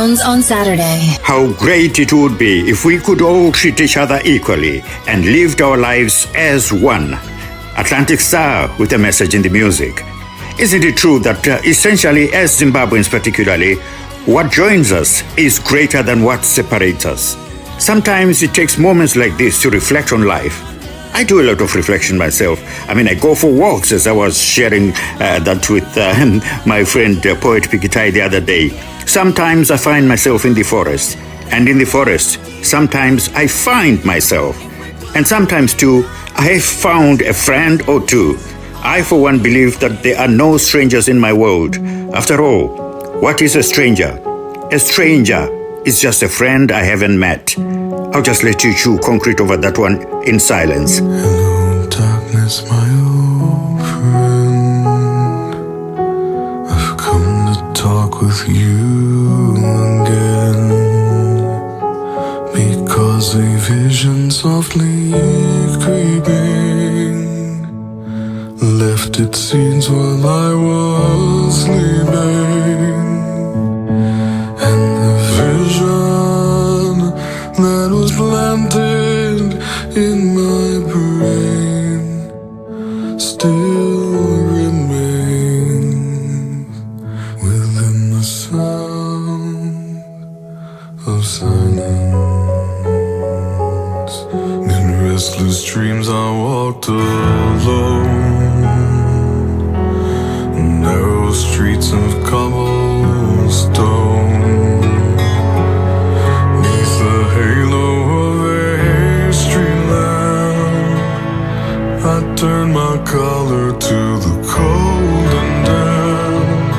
sounds on Saturday. How great it would be if we could all treat each other equally and lived our lives as one. Atlantic Star with a message in the music. Isn't it true that essentially, as Zimbabweans particularly, what joins us is greater than what separates us? Sometimes it takes moments like this to reflect on life. I do a lot of reflection myself. I go for walks, as I was sharing that with my friend poet Pikitai the other day. Sometimes I find myself in the forest. And in the forest, sometimes I find myself. And sometimes too, I have found a friend or two. I for one believe that there are no strangers in my world. After all, what is a stranger? A stranger is just a friend I haven't met. I'll just let you chew concrete over that one in silence. Hello, darkness, my old friend. I've come to talk with you again, because a vision softly creeping left its seeds while I was sleeping. And the vision that was planted in my brain still remains within the sound of silence. In restless dreams I walked alone, narrow streets of cobblestone. Halo of a street lamp, I turned my collar to the cold and damp.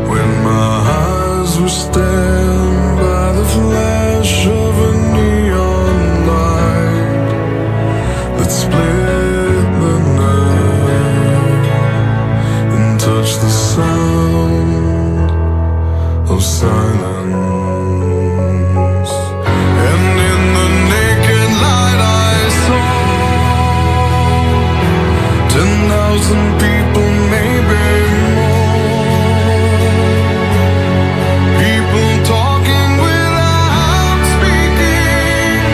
When my eyes were stabbed by the flash of a neon light that split the night and touched the sound of silence. 10,000 people, maybe more. People talking without speaking.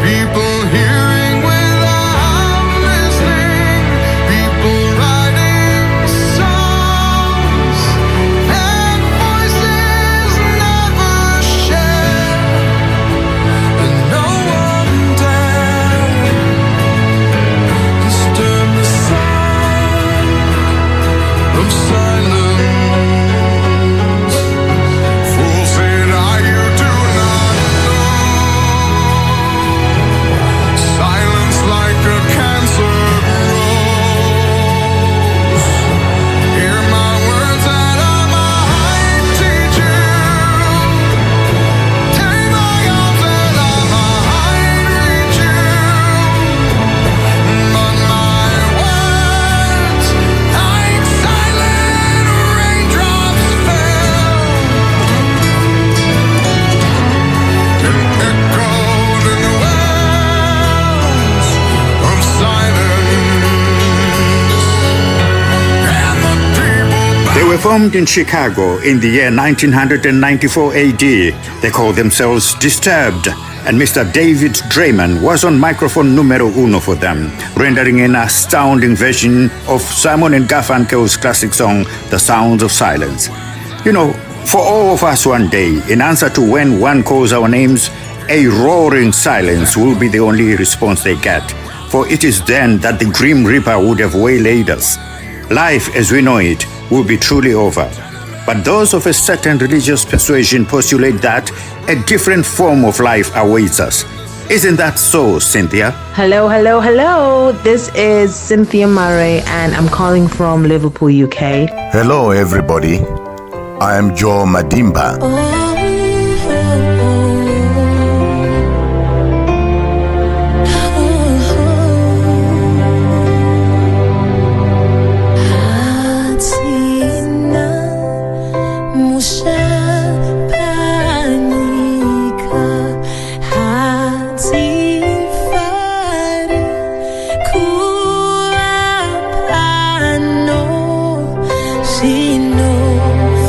People hearing without listening. People writing songs and voices never shared. And no one dared disturb the sound of silence. Fool said I, you do not know. Silence like a cancer grows. Hear my words that I might teach you. Take my arms that I might reach you. But my words, like silent raindrops, fell and echoed in the wells of silence. And the people They were formed in Chicago in the year 1994 AD. They called themselves Disturbed, and Mr. David Drayman was on microphone numero uno for them, rendering an astounding version of Simon and Garfunkel's classic song, The Sounds of Silence. You know, for all of us one day, in answer to when one calls our names, a roaring silence will be the only response they get, for it is then that the Grim Reaper would have waylaid us. Life as we know it will be truly over. But those of a certain religious persuasion postulate that a different form of life awaits us. Isn't that so, Cynthia? Hello, hello, hello. This is Cynthia Murray, and I'm calling from Liverpool, UK. Hello, everybody. I am Joe Madimba. She knows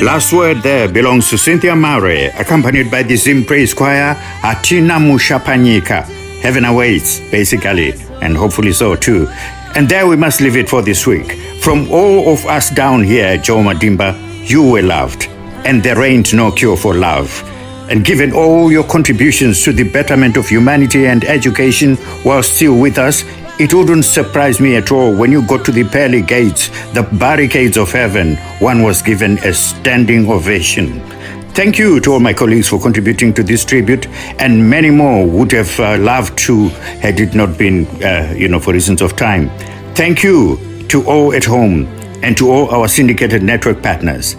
Last word there belongs to Cynthia Mare, accompanied by the Zim Praise Choir, Atina Mushapanyika. Heaven awaits, basically, and hopefully so too. And there we must leave it for this week. From all of us down here at Joe Madimba, you were loved, and there ain't no cure for love. And given all your contributions to the betterment of humanity and education while still with us, it wouldn't surprise me at all when you got to the pearly gates, the barricades of heaven, one was given a standing ovation. Thank you to all my colleagues for contributing to this tribute, and many more would have loved to had it not been, for reasons of time. Thank you to all at home and to all our syndicated network partners.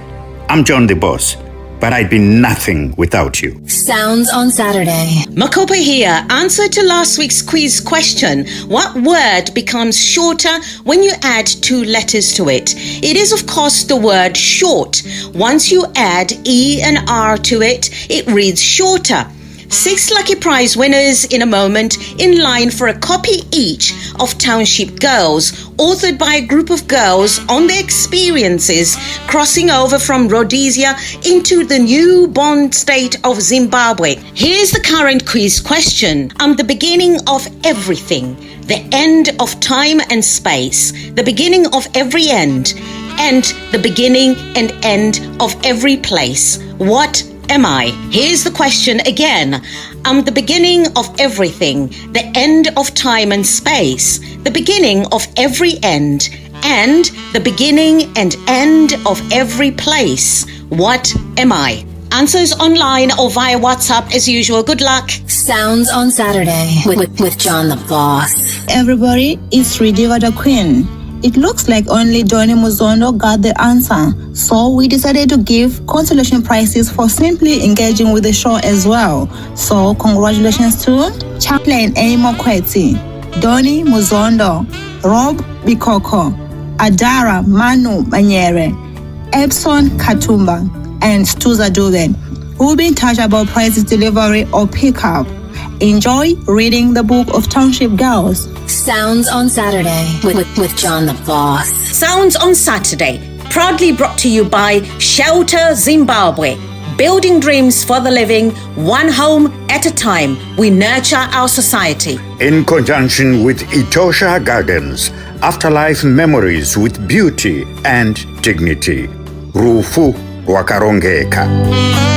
I'm John the Boss, but I'd be nothing without you. Sounds on Saturday. Makopa here. Answer to last week's quiz question. What word becomes shorter when you add 2 letters to it? It is, of course, the word short. Once you add E and R to it, it reads shorter. 6 lucky prize winners in a moment, in line for a copy each of Township Girls, authored by a group of girls on their experiences crossing over from Rhodesia into the newborn state of Zimbabwe. Here's the current quiz question. I'm the beginning of everything, the end of time and space, the beginning of every end, and the beginning and end of every place. What am I? Here's the question again. I'm the beginning of everything, the end of time and space, the beginning of every end, and the beginning and end of every place. What am I? Answers online or via WhatsApp as usual. Good luck. Sounds on Saturday with John the Boss. Everybody, it's Ridiva the Queen. It looks like only Donny Muzondo got the answer, so we decided to give consolation prizes for simply engaging with the show as well. So congratulations to Chaplain Amo Kweti, Donny Muzondo, Rob Bikoko, Adara Manu Manyere, Epson Katumba, and Stuza Duven, who will be in touch about prizes delivery or pickup. Enjoy reading the book of Township Girls. Sounds on Saturday with John the Boss. Sounds on Saturday, proudly brought to you by Shelter Zimbabwe. Building dreams for the living, one home at a time. We nurture our society. In conjunction with Etosha Gardens, afterlife memories with beauty and dignity. Rufu Wakarongeka.